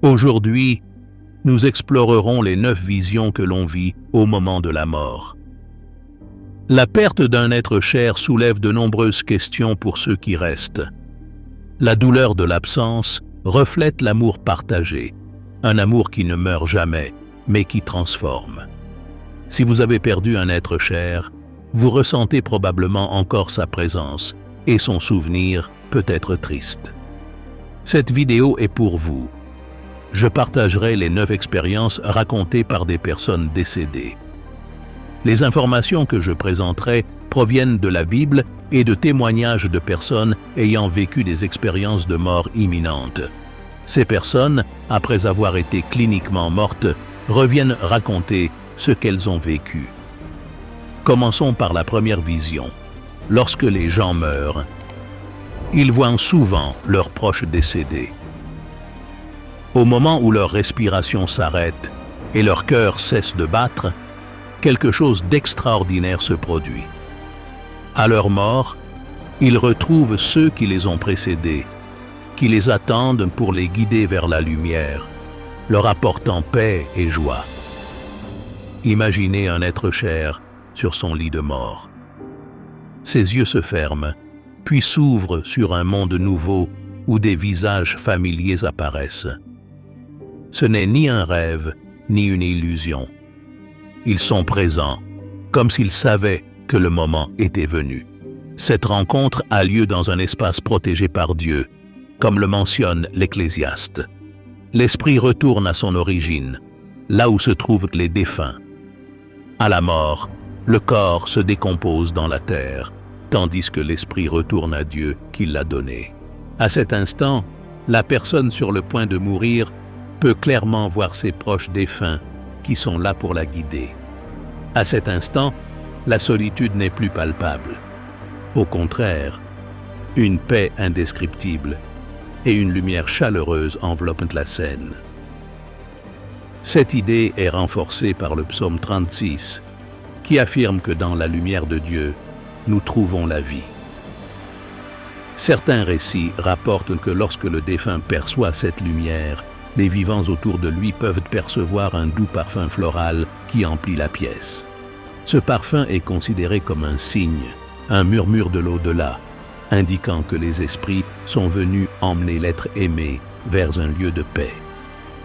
Aujourd'hui, nous explorerons les 9 visions que l'on vit au moment de la mort. La perte d'un être cher soulève de nombreuses questions pour ceux qui restent. La douleur de l'absence reflète l'amour partagé, un amour qui ne meurt jamais, mais qui transforme. Si vous avez perdu un être cher, vous ressentez probablement encore sa présence et son souvenir peut être triste. Cette vidéo est pour vous. Je partagerai les 9 expériences racontées par des personnes décédées. Les informations que je présenterai proviennent de la Bible et de témoignages de personnes ayant vécu des expériences de mort imminente. Ces personnes, après avoir été cliniquement mortes, reviennent raconter ce qu'elles ont vécu. Commençons par la première vision. Lorsque les gens meurent, ils voient souvent leurs proches décédés. Au moment où leur respiration s'arrête et leur cœur cesse de battre, quelque chose d'extraordinaire se produit. À leur mort, ils retrouvent ceux qui les ont précédés, qui les attendent pour les guider vers la lumière, leur apportant paix et joie. Imaginez un être cher sur son lit de mort. Ses yeux se ferment, puis s'ouvrent sur un monde nouveau où des visages familiers apparaissent. Ce n'est ni un rêve, ni une illusion. Ils sont présents, comme s'ils savaient que le moment était venu. Cette rencontre a lieu dans un espace protégé par Dieu, comme le mentionne l'Ecclésiaste. L'esprit retourne à son origine, là où se trouvent les défunts. À la mort, le corps se décompose dans la terre, tandis que l'esprit retourne à Dieu qui l'a donné. À cet instant, la personne sur le point de mourir peut clairement voir ses proches défunts qui sont là pour la guider. À cet instant, la solitude n'est plus palpable. Au contraire, une paix indescriptible et une lumière chaleureuse enveloppent la scène. Cette idée est renforcée par le psaume 36, qui affirme que dans la lumière de Dieu, nous trouvons la vie. Certains récits rapportent que lorsque le défunt perçoit cette lumière, les vivants autour de lui peuvent percevoir un doux parfum floral qui emplit la pièce. Ce parfum est considéré comme un signe, un murmure de l'au-delà, indiquant que les esprits sont venus emmener l'être aimé vers un lieu de paix.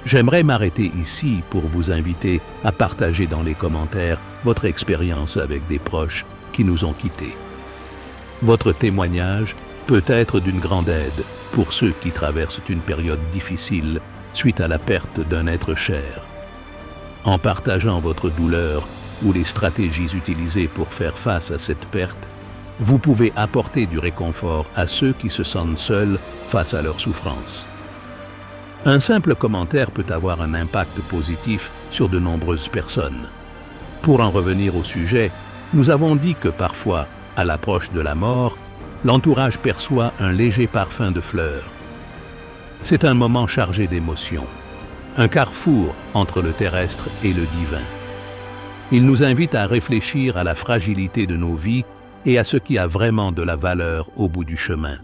J'aimerais m'arrêter ici pour vous inviter à partager dans les commentaires votre expérience avec des proches qui nous ont quittés. Votre témoignage peut être d'une grande aide pour ceux qui traversent une période difficile suite à la perte d'un être cher. En partageant votre douleur ou les stratégies utilisées pour faire face à cette perte, vous pouvez apporter du réconfort à ceux qui se sentent seuls face à leur souffrance. Un simple commentaire peut avoir un impact positif sur de nombreuses personnes. Pour en revenir au sujet, nous avons dit que parfois, à l'approche de la mort, l'entourage perçoit un léger parfum de fleurs. C'est un moment chargé d'émotions, un carrefour entre le terrestre et le divin. Il nous invite à réfléchir à la fragilité de nos vies et à ce qui a vraiment de la valeur au bout du chemin.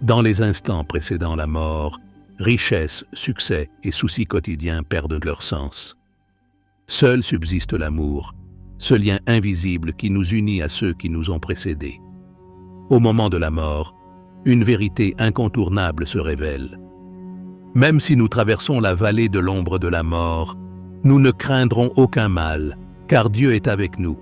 Dans les instants précédant la mort, richesse, succès et soucis quotidiens perdent leur sens. Seul subsiste l'amour, ce lien invisible qui nous unit à ceux qui nous ont précédés. Au moment de la mort, une vérité incontournable se révèle. Même si nous traversons la vallée de l'ombre de la mort, nous ne craindrons aucun mal, car Dieu est avec nous.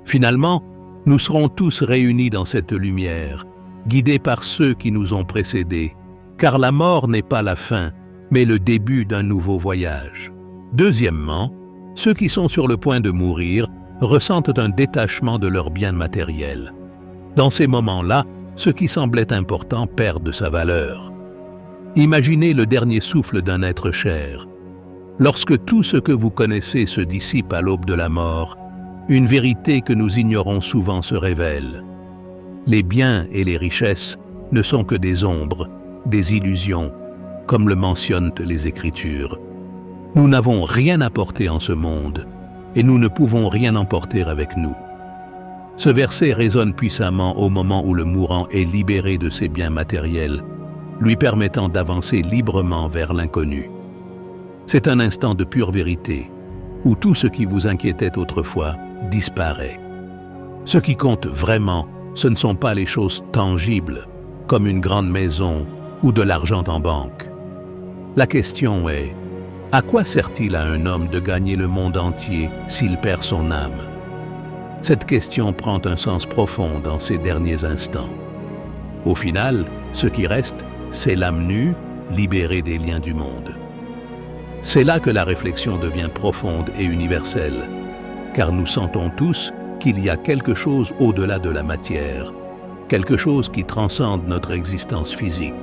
Finalement, nous serons tous réunis dans cette lumière, guidés par ceux qui nous ont précédés, car la mort n'est pas la fin, mais le début d'un nouveau voyage. Deuxièmement, ceux qui sont sur le point de mourir ressentent un détachement de leurs biens matériels. Dans ces moments-là, ce qui semblait important perd de sa valeur. Imaginez le dernier souffle d'un être cher. Lorsque tout ce que vous connaissez se dissipe à l'aube de la mort, une vérité que nous ignorons souvent se révèle. Les biens et les richesses ne sont que des ombres, des illusions, comme le mentionnent les Écritures. Nous n'avons rien apporté en ce monde, et nous ne pouvons rien emporter avec nous. Ce verset résonne puissamment au moment où le mourant est libéré de ses biens matériels, lui permettant d'avancer librement vers l'inconnu. C'est un instant de pure vérité, où tout ce qui vous inquiétait autrefois disparaît. Ce qui compte vraiment, ce ne sont pas les choses tangibles, comme une grande maison ou de l'argent en banque. La question est, à quoi sert-il à un homme de gagner le monde entier s'il perd son âme? Cette question prend un sens profond dans ces derniers instants. Au final, ce qui reste, c'est l'âme nue, libérée des liens du monde. C'est là que la réflexion devient profonde et universelle, car nous sentons tous qu'il y a quelque chose au-delà de la matière, quelque chose qui transcende notre existence physique.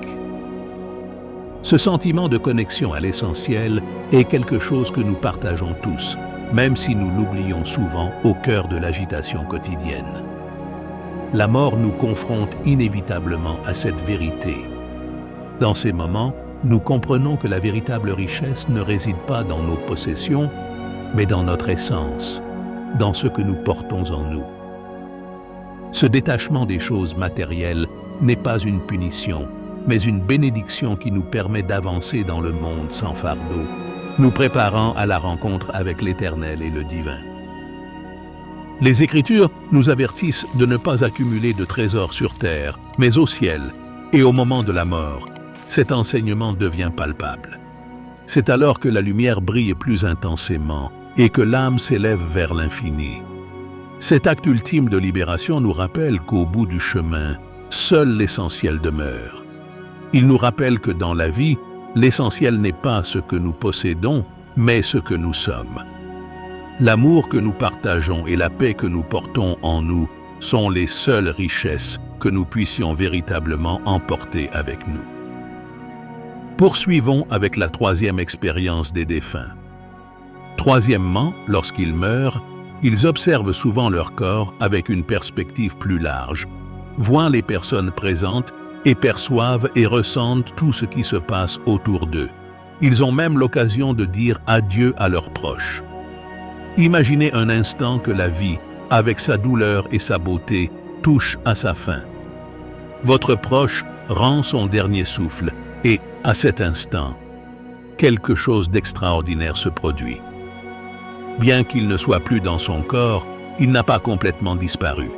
Ce sentiment de connexion à l'essentiel est quelque chose que nous partageons tous, même si nous l'oublions souvent au cœur de l'agitation quotidienne. La mort nous confronte inévitablement à cette vérité. Dans ces moments, nous comprenons que la véritable richesse ne réside pas dans nos possessions, mais dans notre essence, dans ce que nous portons en nous. Ce détachement des choses matérielles n'est pas une punition, mais une bénédiction qui nous permet d'avancer dans le monde sans fardeau, nous préparant à la rencontre avec l'Éternel et le divin. Les Écritures nous avertissent de ne pas accumuler de trésors sur terre, mais au ciel, et au moment de la mort, cet enseignement devient palpable. C'est alors que la lumière brille plus intensément et que l'âme s'élève vers l'infini. Cet acte ultime de libération nous rappelle qu'au bout du chemin, seul l'essentiel demeure. Il nous rappelle que dans la vie, l'essentiel n'est pas ce que nous possédons, mais ce que nous sommes. L'amour que nous partageons et la paix que nous portons en nous sont les seules richesses que nous puissions véritablement emporter avec nous. Poursuivons avec la troisième expérience des défunts. Troisièmement, lorsqu'ils meurent, ils observent souvent leur corps avec une perspective plus large, voient les personnes présentes et perçoivent et ressentent tout ce qui se passe autour d'eux. Ils ont même l'occasion de dire adieu à leurs proches. Imaginez un instant que la vie, avec sa douleur et sa beauté, touche à sa fin. Votre proche rend son dernier souffle et, à cet instant, quelque chose d'extraordinaire se produit. Bien qu'il ne soit plus dans son corps, il n'a pas complètement disparu.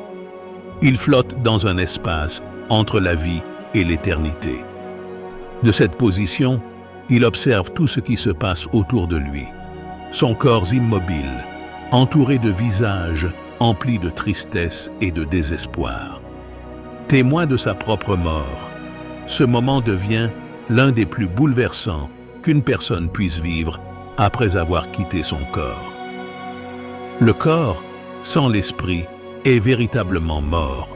Il flotte dans un espace entre la vie et l'éternité. De cette position, il observe tout ce qui se passe autour de lui. Son corps immobile, entouré de visages emplis de tristesse et de désespoir. Témoin de sa propre mort, ce moment devient l'un des plus bouleversants qu'une personne puisse vivre après avoir quitté son corps. Le corps, sans l'esprit, est véritablement mort.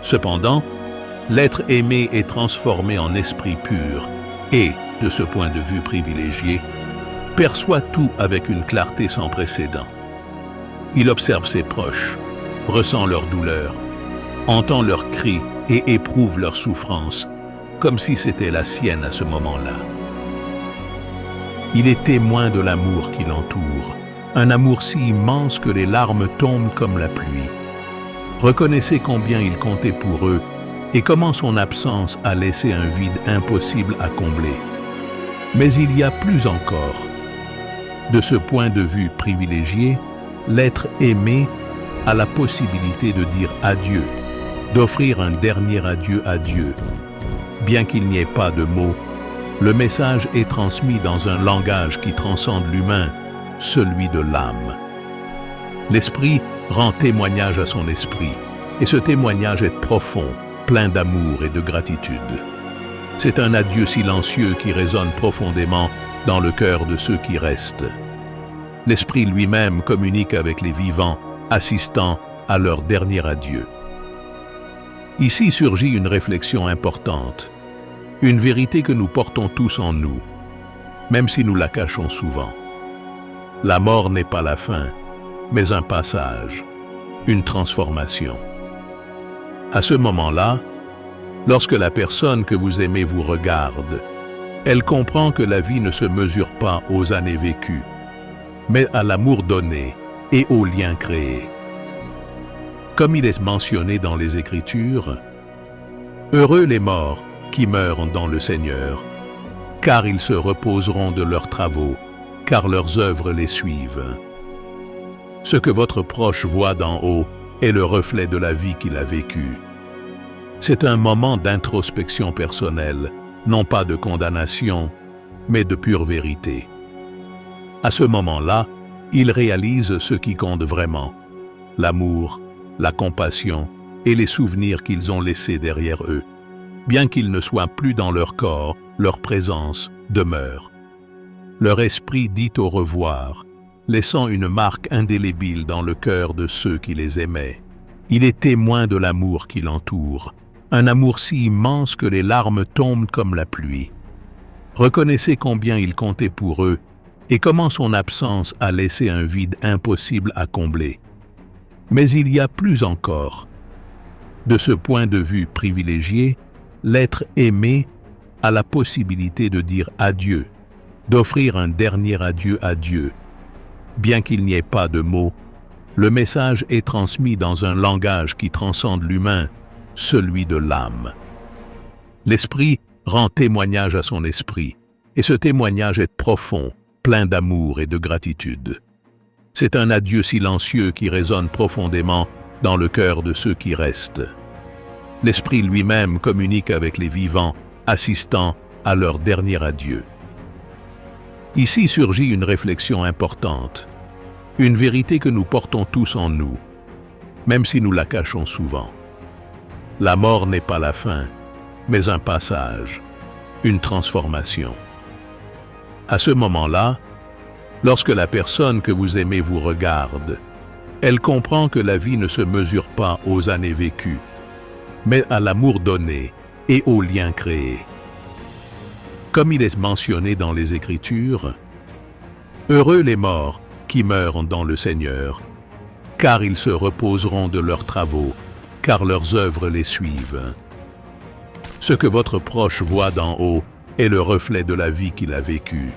Cependant, l'être aimé est transformé en esprit pur et, de ce point de vue privilégié, perçoit tout avec une clarté sans précédent. Il observe ses proches, ressent leur douleur, entend leurs cris et éprouve leur souffrance, comme si c'était la sienne à ce moment-là. Il est témoin de l'amour qui l'entoure, un amour si immense que les larmes tombent comme la pluie. Reconnaissez combien il comptait pour eux et comment son absence a laissé un vide impossible à combler. Mais il y a plus encore. De ce point de vue privilégié, l'être aimé a la possibilité de dire adieu, d'offrir un dernier adieu à Dieu. Bien qu'il n'y ait pas de mots, le message est transmis dans un langage qui transcende l'humain, celui de l'âme. L'esprit rend témoignage à son esprit, et ce témoignage est profond, plein d'amour et de gratitude. C'est un adieu silencieux qui résonne profondément dans le cœur de ceux qui restent. L'esprit lui-même communique avec les vivants, assistant à leur dernier adieu. Ici surgit une réflexion importante, une vérité que nous portons tous en nous, même si nous la cachons souvent. La mort n'est pas la fin, mais un passage, une transformation. À ce moment-là, lorsque la personne que vous aimez vous regarde, elle comprend que la vie ne se mesure pas aux années vécues, mais à l'amour donné et aux liens créés. Comme il est mentionné dans les Écritures, « Heureux les morts qui meurent dans le Seigneur, car ils se reposeront de leurs travaux car leurs œuvres les suivent. Ce que votre proche voit d'en haut est le reflet de la vie qu'il a vécue. C'est un moment d'introspection personnelle, non pas de condamnation, mais de pure vérité. À ce moment-là, ils réalisent ce qui compte vraiment, l'amour, la compassion et les souvenirs qu'ils ont laissés derrière eux. Bien qu'ils ne soient plus dans leur corps, leur présence demeure. Leur esprit dit au revoir, laissant une marque indélébile dans le cœur de ceux qui les aimaient. Il est témoin de l'amour qui l'entoure, un amour si immense que les larmes tombent comme la pluie. Reconnaissez combien il comptait pour eux et comment son absence a laissé un vide impossible à combler. Mais il y a plus encore. De ce point de vue privilégié, l'être aimé a la possibilité de dire adieu, d'offrir un dernier adieu à Dieu. Bien qu'il n'y ait pas de mots, le message est transmis dans un langage qui transcende l'humain, celui de l'âme. L'esprit rend témoignage à son esprit, et ce témoignage est profond, plein d'amour et de gratitude. C'est un adieu silencieux qui résonne profondément dans le cœur de ceux qui restent. L'esprit lui-même communique avec les vivants, assistant à leur dernier adieu. Ici surgit une réflexion importante, une vérité que nous portons tous en nous, même si nous la cachons souvent. La mort n'est pas la fin, mais un passage, une transformation. À ce moment-là, lorsque la personne que vous aimez vous regarde, elle comprend que la vie ne se mesure pas aux années vécues, mais à l'amour donné et aux liens créés. Comme il est mentionné dans les Écritures, « Heureux les morts qui meurent dans le Seigneur, car ils se reposeront de leurs travaux, car leurs œuvres les suivent. » Ce que votre proche voit d'en haut est le reflet de la vie qu'il a vécue.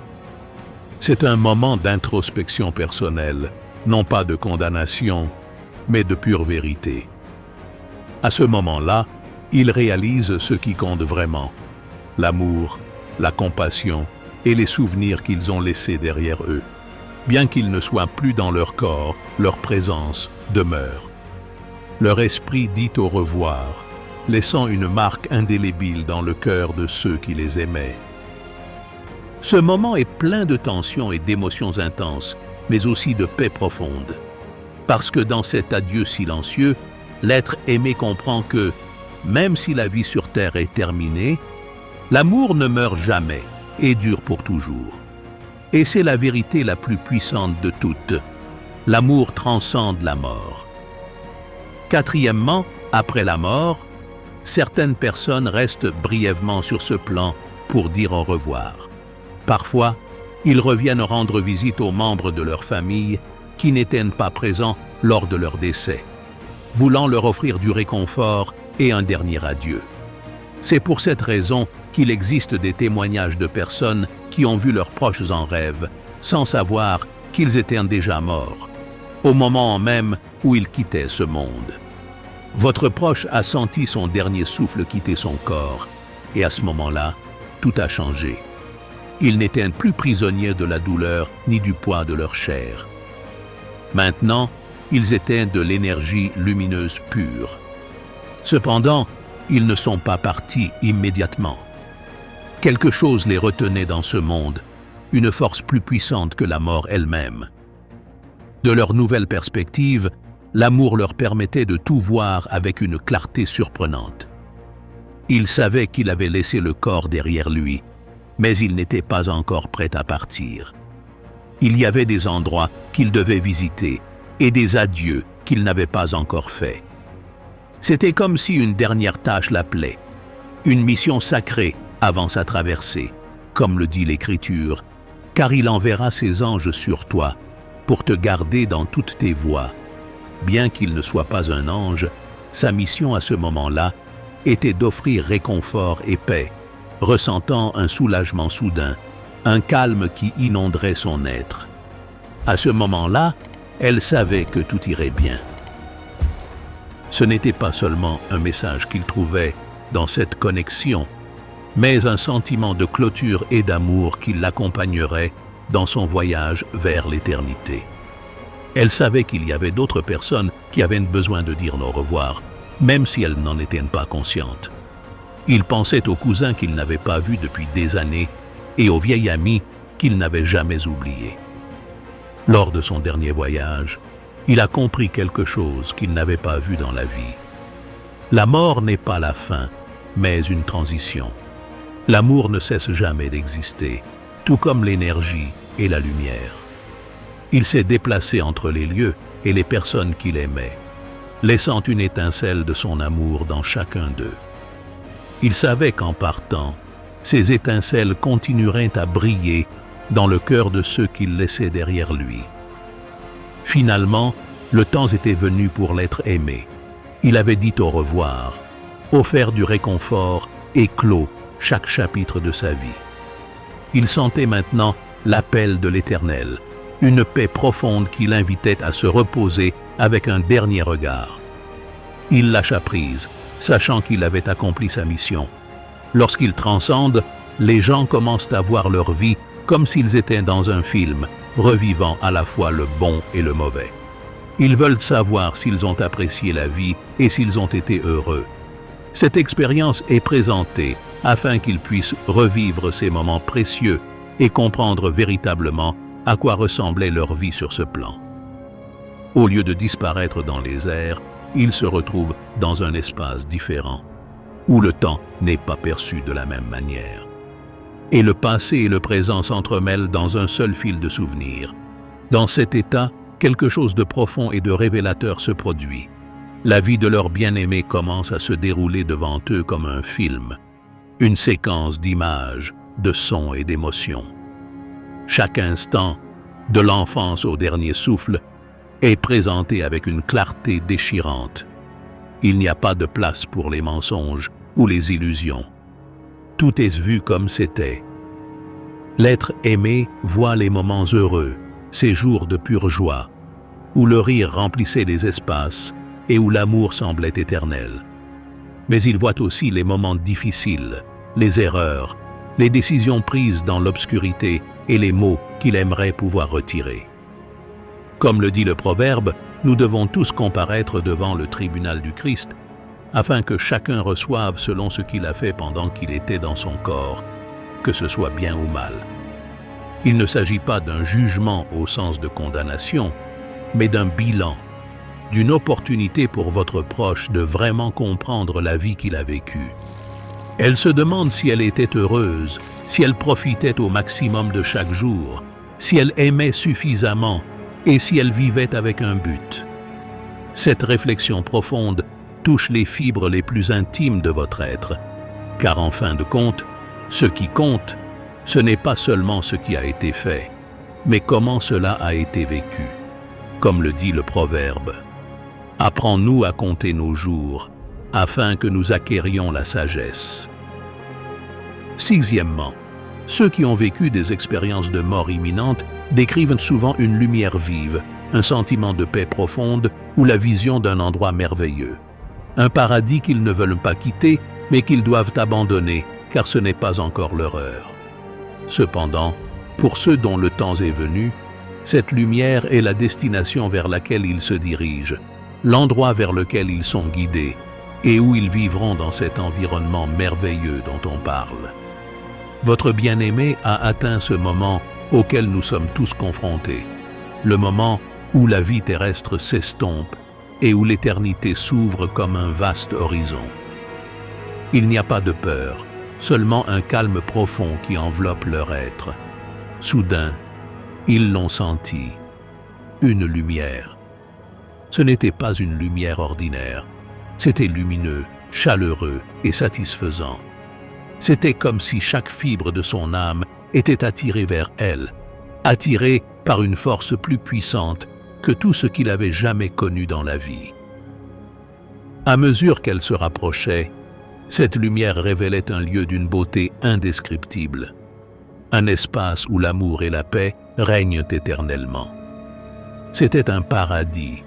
C'est un moment d'introspection personnelle, non pas de condamnation, mais de pure vérité. À ce moment-là, ils réalisent ce qui compte vraiment, l'amour, la compassion et les souvenirs qu'ils ont laissés derrière eux. Bien qu'ils ne soient plus dans leur corps, leur présence demeure. Leur esprit dit au revoir, laissant une marque indélébile dans le cœur de ceux qui les aimaient. Ce moment est plein de tensions et d'émotions intenses, mais aussi de paix profonde. Parce que dans cet adieu silencieux, l'être aimé comprend que, même si la vie sur terre est terminée, l'amour ne meurt jamais et dure pour toujours. Et c'est la vérité la plus puissante de toutes. L'amour transcende la mort. Quatrièmement, après la mort, certaines personnes restent brièvement sur ce plan pour dire au revoir. Parfois, ils reviennent rendre visite aux membres de leur famille qui n'étaient pas présents lors de leur décès, voulant leur offrir du réconfort et un dernier adieu. C'est pour cette raison qu'il existe des témoignages de personnes qui ont vu leurs proches en rêve, sans savoir qu'ils étaient déjà morts, au moment même où ils quittaient ce monde. Votre proche a senti son dernier souffle quitter son corps, et à ce moment-là, tout a changé. Ils n'étaient plus prisonniers de la douleur ni du poids de leur chair. Maintenant, ils étaient de l'énergie lumineuse pure. Cependant, ils ne sont pas partis immédiatement. Quelque chose les retenait dans ce monde, une force plus puissante que la mort elle-même. De leur nouvelle perspective, l'amour leur permettait de tout voir avec une clarté surprenante. Ils savaient qu'il avait laissé le corps derrière lui, mais il n'était pas encore prêt à partir. Il y avait des endroits qu'il devait visiter et des adieux qu'il n'avait pas encore faits. C'était comme si une dernière tâche l'appelait, une mission sacrée avant sa traversée, comme le dit l'Écriture, car il enverra ses anges sur toi pour te garder dans toutes tes voies. Bien qu'il ne soit pas un ange, sa mission à ce moment-là était d'offrir réconfort et paix, ressentant un soulagement soudain, un calme qui inonderait son être. À ce moment-là, elle savait que tout irait bien. Ce n'était pas seulement un message qu'il trouvait dans cette connexion, mais un sentiment de clôture et d'amour qui l'accompagnerait dans son voyage vers l'éternité. Elle savait qu'il y avait d'autres personnes qui avaient besoin de dire au revoir, même si elles n'en étaient pas conscientes. Il pensait au cousin qu'il n'avait pas vu depuis des années et au vieil ami qu'il n'avait jamais oublié. Lors de son dernier voyage, il a compris quelque chose qu'il n'avait pas vu dans la vie. La mort n'est pas la fin, mais une transition. L'amour ne cesse jamais d'exister, tout comme l'énergie et la lumière. Il s'est déplacé entre les lieux et les personnes qu'il aimait, laissant une étincelle de son amour dans chacun d'eux. Il savait qu'en partant, ces étincelles continueraient à briller dans le cœur de ceux qu'il laissait derrière lui. Finalement, le temps était venu pour l'être aimé. Il avait dit au revoir, offert du réconfort et clos chaque chapitre de sa vie. Il sentait maintenant l'appel de l'Éternel, une paix profonde qui l'invitait à se reposer avec un dernier regard. Il lâcha prise, sachant qu'il avait accompli sa mission. Lorsqu'il transcende, les gens commencent à voir leur vie comme s'ils étaient dans un film, revivant à la fois le bon et le mauvais. Ils veulent savoir s'ils ont apprécié la vie et s'ils ont été heureux. Cette expérience est présentée afin qu'ils puissent revivre ces moments précieux et comprendre véritablement à quoi ressemblait leur vie sur ce plan. Au lieu de disparaître dans les airs, ils se retrouvent dans un espace différent, où le temps n'est pas perçu de la même manière. Et le passé et le présent s'entremêlent dans un seul fil de souvenirs. Dans cet état, quelque chose de profond et de révélateur se produit. La vie de leur bien-aimé commence à se dérouler devant eux comme un film, une séquence d'images, de sons et d'émotions. Chaque instant, de l'enfance au dernier souffle, est présenté avec une clarté déchirante. Il n'y a pas de place pour les mensonges ou les illusions. Tout est vu comme c'était. L'être aimé voit les moments heureux, ces jours de pure joie, où le rire remplissait les espaces et où l'amour semblait éternel. Mais il voit aussi les moments difficiles, les erreurs, les décisions prises dans l'obscurité et les mots qu'il aimerait pouvoir retirer. Comme le dit le proverbe, nous devons tous comparaître devant le tribunal du Christ, afin que chacun reçoive selon ce qu'il a fait pendant qu'il était dans son corps, que ce soit bien ou mal. Il ne s'agit pas d'un jugement au sens de condamnation, mais d'un bilan, d'une opportunité pour votre proche de vraiment comprendre la vie qu'il a vécue. Elle se demande si elle était heureuse, si elle profitait au maximum de chaque jour, si elle aimait suffisamment et si elle vivait avec un but. Cette réflexion profonde touche les fibres les plus intimes de votre être, car en fin de compte, ce qui compte, ce n'est pas seulement ce qui a été fait, mais comment cela a été vécu. Comme le dit le proverbe, « Apprends-nous à compter nos jours, afin que nous acquérions la sagesse. » Sixièmement, ceux qui ont vécu des expériences de mort imminente décrivent souvent une lumière vive, un sentiment de paix profonde ou la vision d'un endroit merveilleux. Un paradis qu'ils ne veulent pas quitter, mais qu'ils doivent abandonner, car ce n'est pas encore leur heure. Cependant, pour ceux dont le temps est venu, cette lumière est la destination vers laquelle ils se dirigent, l'endroit vers lequel ils sont guidés, et où ils vivront dans cet environnement merveilleux dont on parle. Votre bien-aimé a atteint ce moment auquel nous sommes tous confrontés, le moment où la vie terrestre s'estompe et où l'éternité s'ouvre comme un vaste horizon. Il n'y a pas de peur, seulement un calme profond qui enveloppe leur être. Soudain, ils l'ont senti, une lumière. Ce n'était pas une lumière ordinaire, c'était lumineux, chaleureux et satisfaisant. C'était comme si chaque fibre de son âme était attirée vers elle, attirée par une force plus puissante que tout ce qu'il avait jamais connu dans la vie. À mesure qu'elle se rapprochait, cette lumière révélait un lieu d'une beauté indescriptible, un espace où l'amour et la paix règnent éternellement. C'était un paradis,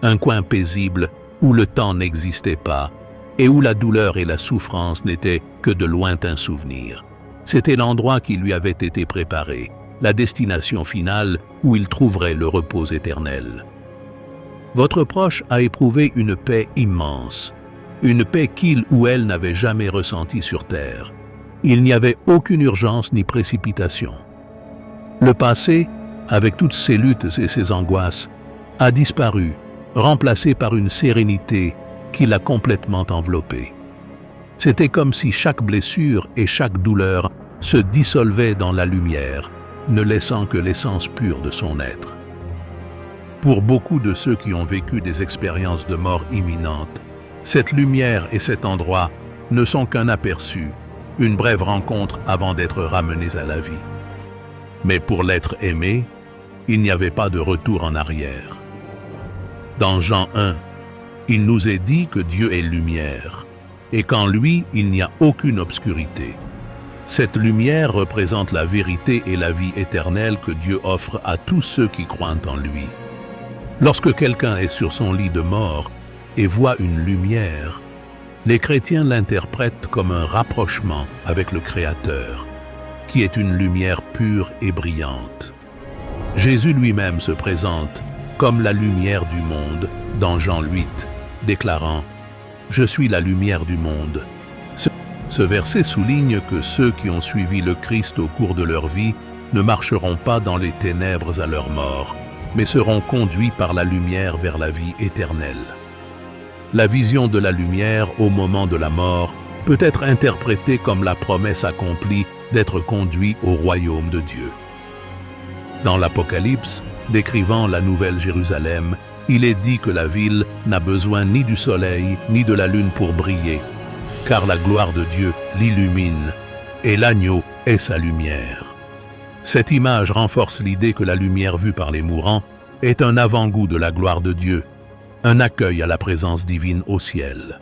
un coin paisible où le temps n'existait pas et où la douleur et la souffrance n'étaient que de lointains souvenirs. C'était l'endroit qui lui avait été préparé, la destination finale où il trouverait le repos éternel. Votre proche a éprouvé une paix immense, une paix qu'il ou elle n'avait jamais ressentie sur terre. Il n'y avait aucune urgence ni précipitation. Le passé, avec toutes ses luttes et ses angoisses, a disparu, remplacé par une sérénité qui l'a complètement enveloppé. C'était comme si chaque blessure et chaque douleur se dissolvaient dans la lumière, ne laissant que l'essence pure de son être. Pour beaucoup de ceux qui ont vécu des expériences de mort imminente, cette lumière et cet endroit ne sont qu'un aperçu, une brève rencontre avant d'être ramenés à la vie. Mais pour l'être aimé, il n'y avait pas de retour en arrière. Dans Jean 1, il nous est dit que Dieu est lumière, et qu'en lui, il n'y a aucune obscurité. Cette lumière représente la vérité et la vie éternelle que Dieu offre à tous ceux qui croient en lui. Lorsque quelqu'un est sur son lit de mort et voit une lumière, les chrétiens l'interprètent comme un rapprochement avec le Créateur, qui est une lumière pure et brillante. Jésus lui-même se présente comme la lumière du monde dans Jean 8, déclarant « Je suis la lumière du monde ». Ce verset souligne que ceux qui ont suivi le Christ au cours de leur vie ne marcheront pas dans les ténèbres à leur mort, mais seront conduits par la lumière vers la vie éternelle. La vision de la lumière au moment de la mort peut être interprétée comme la promesse accomplie d'être conduit au royaume de Dieu. Dans l'Apocalypse, décrivant la Nouvelle Jérusalem, il est dit que la ville n'a besoin ni du soleil ni de la lune pour briller, car la gloire de Dieu l'illumine, et l'agneau est sa lumière. Cette image renforce l'idée que la lumière vue par les mourants est un avant-goût de la gloire de Dieu, un accueil à la présence divine au ciel.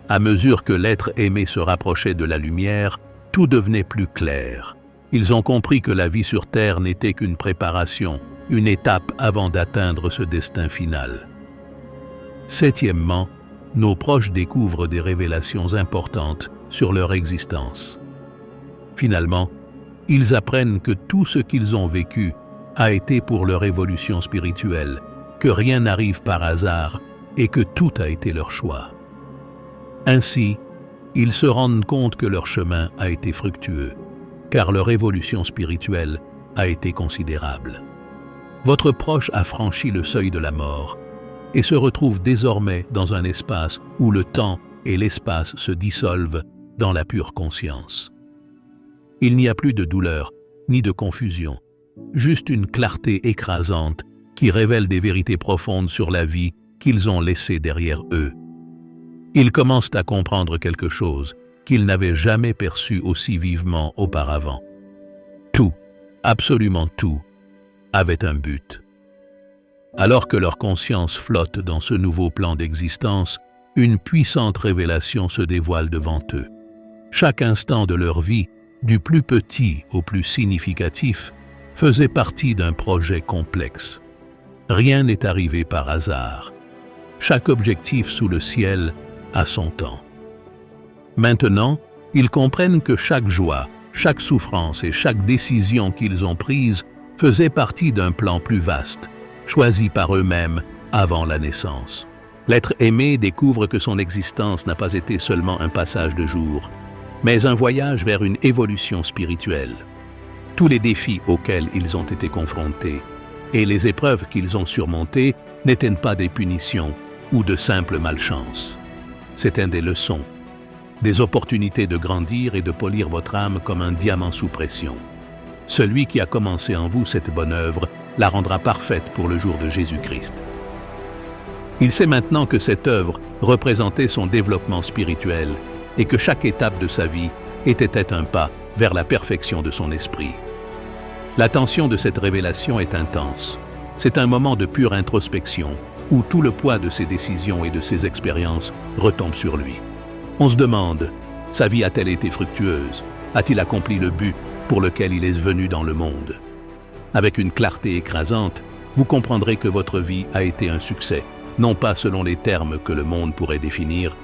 À mesure que l'être aimé se rapprochait de la lumière, tout devenait plus clair. Ils ont compris que la vie sur terre n'était qu'une préparation, une étape avant d'atteindre ce destin final. Septièmement, nos proches découvrent des révélations importantes sur leur existence. Finalement, ils apprennent que tout ce qu'ils ont vécu a été pour leur évolution spirituelle, que rien n'arrive par hasard et que tout a été leur choix. Ainsi, ils se rendent compte que leur chemin a été fructueux, car leur évolution spirituelle a été considérable. Votre proche a franchi le seuil de la mort et se retrouve désormais dans un espace où le temps et l'espace se dissolvent dans la pure conscience. Il n'y a plus de douleur ni de confusion, juste une clarté écrasante qui révèle des vérités profondes sur la vie qu'ils ont laissée derrière eux. Ils commencent à comprendre quelque chose qu'ils n'avaient jamais perçu aussi vivement auparavant. Tout, absolument tout, avait un but. Alors que leur conscience flotte dans ce nouveau plan d'existence, une puissante révélation se dévoile devant eux. Chaque instant de leur vie, du plus petit au plus significatif, faisait partie d'un projet complexe. Rien n'est arrivé par hasard. Chaque objectif sous le ciel a son temps. Maintenant, ils comprennent que chaque joie, chaque souffrance et chaque décision qu'ils ont prise faisait partie d'un plan plus vaste, choisi par eux-mêmes avant la naissance. L'être aimé découvre que son existence n'a pas été seulement un passage de jour, mais un voyage vers une évolution spirituelle. Tous les défis auxquels ils ont été confrontés et les épreuves qu'ils ont surmontées n'étaient pas des punitions ou de simples malchances. C'étaient des leçons, des opportunités de grandir et de polir votre âme comme un diamant sous pression. Celui qui a commencé en vous cette bonne œuvre la rendra parfaite pour le jour de Jésus-Christ. Il sait maintenant que cette œuvre représentait son développement spirituel et que chaque étape de sa vie était un pas vers la perfection de son esprit. L'attention de cette révélation est intense. C'est un moment de pure introspection où tout le poids de ses décisions et de ses expériences retombe sur lui. On se demande, sa vie a-t-elle été fructueuse? A-t-il accompli le but pour lequel il est venu dans le monde? Avec une clarté écrasante, vous comprendrez que votre vie a été un succès, non pas selon les termes que le monde pourrait définir,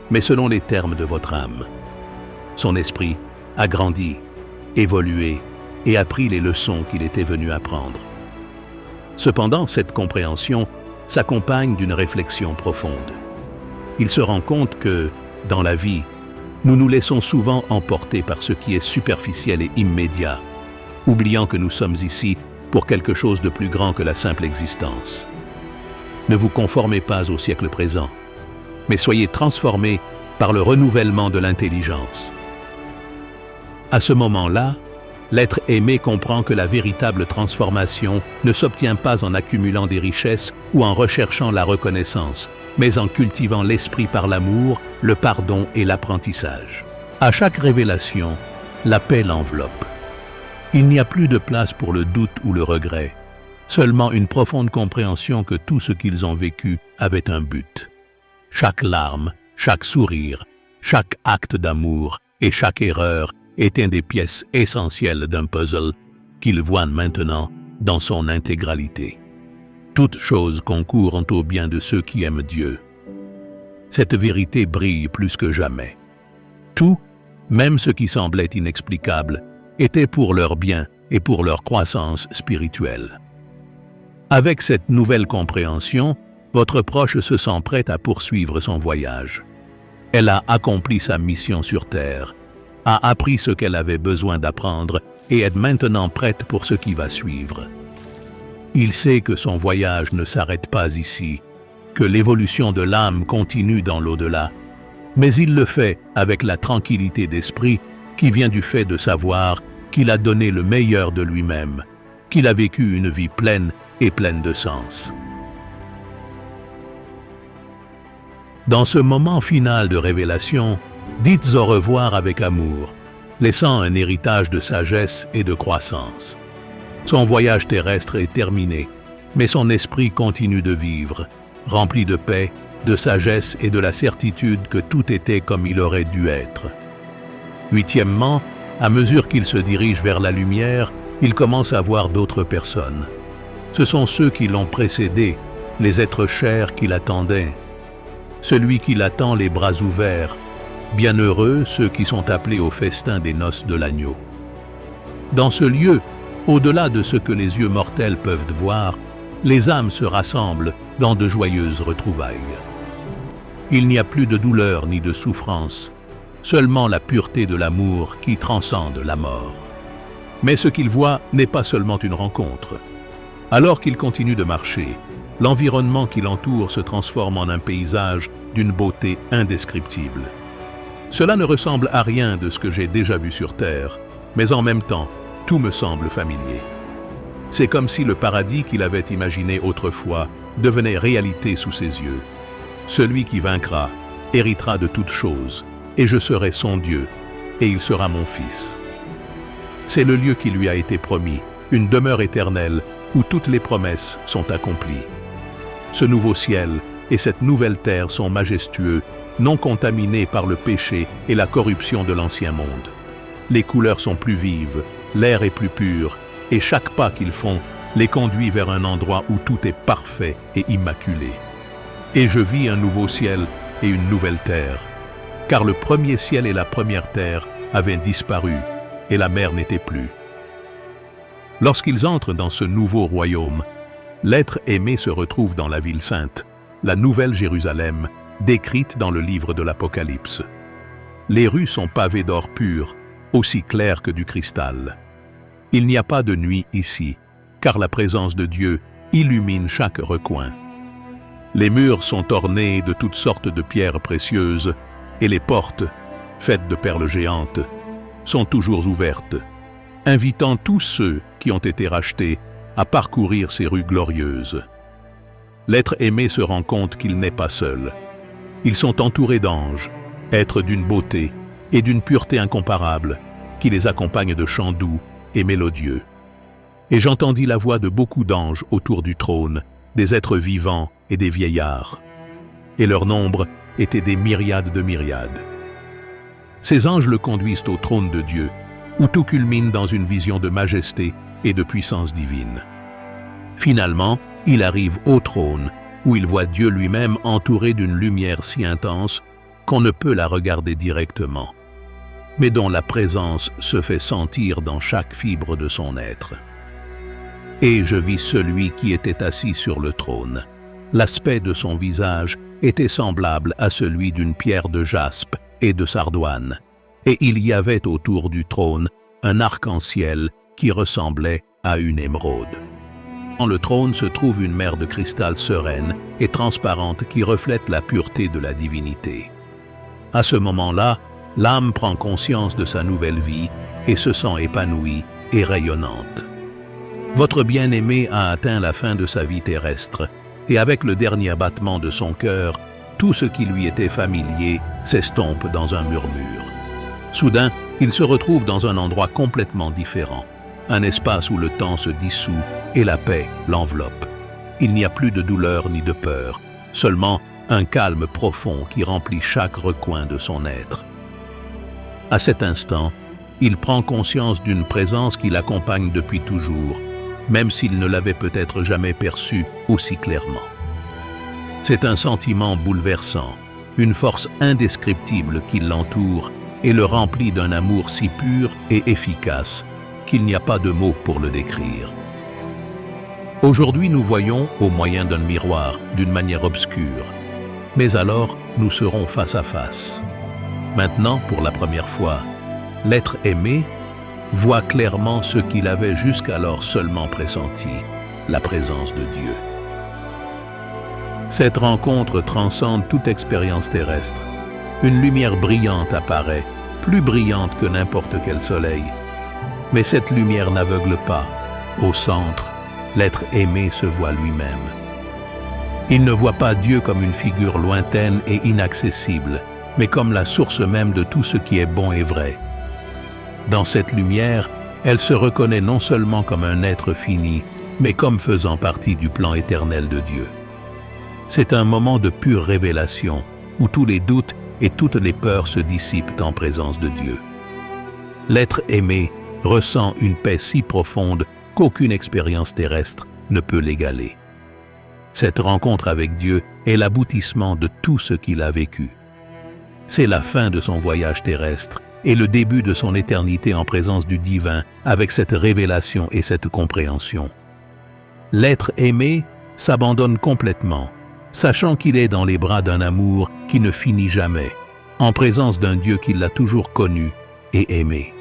mais selon les termes de votre âme. Son esprit a grandi, évolué et appris les leçons qu'il était venu apprendre. Cependant, cette compréhension s'accompagne d'une réflexion profonde. Il se rend compte que, dans la vie, nous nous laissons souvent emporter par ce qui est superficiel et immédiat, oubliant que nous sommes ici pour quelque chose de plus grand que la simple existence. Ne vous conformez pas au siècle présent, mais soyez transformés par le renouvellement de l'intelligence. À ce moment-là, l'être aimé comprend que la véritable transformation ne s'obtient pas en accumulant des richesses ou en recherchant la reconnaissance, mais en cultivant l'esprit par l'amour, le pardon et l'apprentissage. À chaque révélation, la paix l'enveloppe. Il n'y a plus de place pour le doute ou le regret, seulement une profonde compréhension que tout ce qu'ils ont vécu avait un but. Chaque larme, chaque sourire, chaque acte d'amour et chaque erreur est une des pièces essentielles d'un puzzle qu'ils voient maintenant dans son intégralité. Toutes choses concourent au bien de ceux qui aiment Dieu. Cette vérité brille plus que jamais. Tout, même ce qui semblait inexplicable, était pour leur bien et pour leur croissance spirituelle. Avec cette nouvelle compréhension, votre proche se sent prête à poursuivre son voyage. Elle a accompli sa mission sur Terre, a appris ce qu'elle avait besoin d'apprendre et est maintenant prête pour ce qui va suivre. Il sait que son voyage ne s'arrête pas ici, que l'évolution de l'âme continue dans l'au-delà, mais il le fait avec la tranquillité d'esprit qui vient du fait de savoir qu'il a donné le meilleur de lui-même, qu'il a vécu une vie pleine et pleine de sens. Dans ce moment final de révélation, dites au revoir avec amour, laissant un héritage de sagesse et de croissance. Son voyage terrestre est terminé, mais son esprit continue de vivre, rempli de paix, de sagesse et de la certitude que tout était comme il aurait dû être. Huitièmement, à mesure qu'il se dirige vers la lumière, il commence à voir d'autres personnes. Ce sont ceux qui l'ont précédé, les êtres chers qui l'attendaient. Celui qui l'attend les bras ouverts, bienheureux ceux qui sont appelés au festin des noces de l'agneau. Dans ce lieu, au-delà de ce que les yeux mortels peuvent voir, les âmes se rassemblent dans de joyeuses retrouvailles. Il n'y a plus de douleur ni de souffrance, seulement la pureté de l'amour qui transcende la mort. Mais ce qu'il voit n'est pas seulement une rencontre. Alors qu'il continue de marcher, l'environnement qui l'entoure se transforme en un paysage d'une beauté indescriptible. Cela ne ressemble à rien de ce que j'ai déjà vu sur Terre, mais en même temps, tout me semble familier. C'est comme si le paradis qu'il avait imaginé autrefois devenait réalité sous ses yeux. Celui qui vaincra héritera de toutes choses, et je serai son Dieu, et il sera mon fils. C'est le lieu qui lui a été promis, une demeure éternelle où toutes les promesses sont accomplies. Ce nouveau ciel et cette nouvelle terre sont majestueux, non contaminés par le péché et la corruption de l'ancien monde. Les couleurs sont plus vives, l'air est plus pur, et chaque pas qu'ils font les conduit vers un endroit où tout est parfait et immaculé. Et je vis un nouveau ciel et une nouvelle terre, car le premier ciel et la première terre avaient disparu, et la mer n'était plus. Lorsqu'ils entrent dans ce nouveau royaume, l'être aimé se retrouve dans la ville sainte, la nouvelle Jérusalem, décrite dans le livre de l'Apocalypse. Les rues sont pavées d'or pur, aussi clair que du cristal. Il n'y a pas de nuit ici, car la présence de Dieu illumine chaque recoin. Les murs sont ornés de toutes sortes de pierres précieuses, et les portes, faites de perles géantes, sont toujours ouvertes, invitant tous ceux qui ont été rachetés à parcourir ces rues glorieuses. L'être aimé se rend compte qu'il n'est pas seul. Ils sont entourés d'anges, êtres d'une beauté et d'une pureté incomparable, qui les accompagnent de chants doux et mélodieux. Et j'entendis la voix de beaucoup d'anges autour du trône, des êtres vivants et des vieillards. Et leur nombre était des myriades de myriades. Ces anges le conduisent au trône de Dieu, où tout culmine dans une vision de majesté et de puissance divine. Finalement, il arrive au trône, où il voit Dieu lui-même entouré d'une lumière si intense qu'on ne peut la regarder directement. mais dont la présence se fait sentir dans chaque fibre de son être. Et je vis celui qui était assis sur le trône. L'aspect de son visage était semblable à celui d'une pierre de jaspe et de sardoine, et il y avait autour du trône un arc-en-ciel qui ressemblait à une émeraude. Dans le trône se trouve une mer de cristal sereine et transparente qui reflète la pureté de la divinité. À ce moment-là, l'âme prend conscience de sa nouvelle vie et se sent épanouie et rayonnante. Votre bien-aimé a atteint la fin de sa vie terrestre, et avec le dernier battement de son cœur, tout ce qui lui était familier s'estompe dans un murmure. Soudain, il se retrouve dans un endroit complètement différent, un espace où le temps se dissout et la paix l'enveloppe. Il n'y a plus de douleur ni de peur, seulement un calme profond qui remplit chaque recoin de son être. À cet instant, il prend conscience d'une présence qui l'accompagne depuis toujours, même s'il ne l'avait peut-être jamais perçue aussi clairement. C'est un sentiment bouleversant, une force indescriptible qui l'entoure et le remplit d'un amour si pur et efficace qu'il n'y a pas de mots pour le décrire. Aujourd'hui, nous voyons au moyen d'un miroir, d'une manière obscure, mais alors nous serons face à face. Maintenant, pour la première fois, l'être aimé voit clairement ce qu'il avait jusqu'alors seulement pressenti, la présence de Dieu. Cette rencontre transcende toute expérience terrestre. Une lumière brillante apparaît, plus brillante que n'importe quel soleil. Mais cette lumière n'aveugle pas. Au centre, l'être aimé se voit lui-même. Il ne voit pas Dieu comme une figure lointaine et inaccessible, mais comme la source même de tout ce qui est bon et vrai. Dans cette lumière, elle se reconnaît non seulement comme un être fini, mais comme faisant partie du plan éternel de Dieu. C'est un moment de pure révélation, où tous les doutes et toutes les peurs se dissipent en présence de Dieu. L'être aimé ressent une paix si profonde qu'aucune expérience terrestre ne peut l'égaler. Cette rencontre avec Dieu est l'aboutissement de tout ce qu'il a vécu. C'est la fin de son voyage terrestre et le début de son éternité en présence du divin avec cette révélation et cette compréhension. L'être aimé s'abandonne complètement, sachant qu'il est dans les bras d'un amour qui ne finit jamais, en présence d'un Dieu qui l'a toujours connu et aimé.